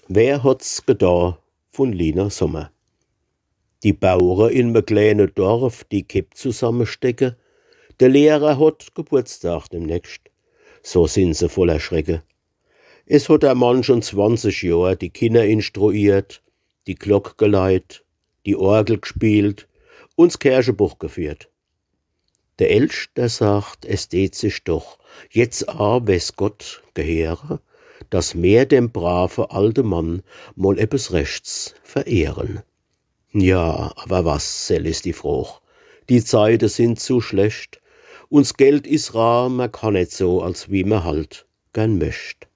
Wer hat's getan von Lina Sommer? Die Bauern in einem kleinen Dorf, die Kipp zusammenstecken. Der Lehrer hat Geburtstag demnächst. So sind sie voller Schrecken. Es hat der Mann schon 20 Jahre die Kinder instruiert, die Glock geleiht, die Orgel gespielt und das Kirchenbuch geführt. Der Elsch, der sagt, es tät sich doch jetzt wes Gott gehöre, dass mehr dem braven alten Mann mal etwas Rechts verehren. Ja, aber was soll ist die Frage? Die Zeiten sind zu schlecht, uns Geld is rar, man kann nicht so, als wie man halt gern möcht.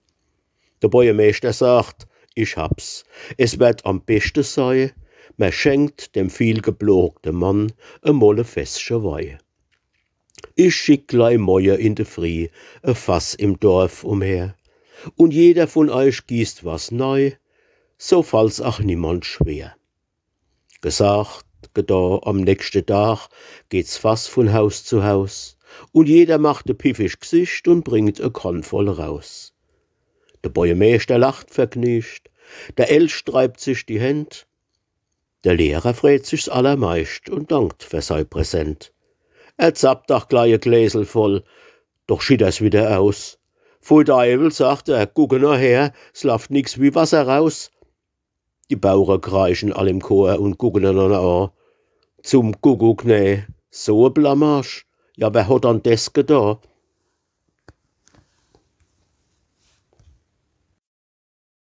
Der Bäuermeister sagt, ich hab's, es wird am besten sein, man schenkt dem vielgeplagten Mann einmal fest'sche Weih. Ich schick gleich morgen in de Früh Fass im Dorf umher, und jeder von euch gießt was neu, so fall's auch niemand schwer. Gesagt, getan, am nächsten Tag geht's Fass von Haus zu Haus, und jeder macht ein piffisch Gesicht und bringt a Kann voll raus. Der Bäuermeister lacht vergnügt, der Elch streibt sich die Händ, der Lehrer freut sich's allermeist und dankt für sein Präsent. Er zappt auch gleich ein Gläsel voll, doch schied er's wieder aus. Pfui Teufel, sagt er, gucke nur her, es läuft nix wie Wasser raus. Die Bauern kreischen all im Chor und gucken einander an. Zum Kuckuck, nee, so ein Blamage. Ja, wer hat an das getan?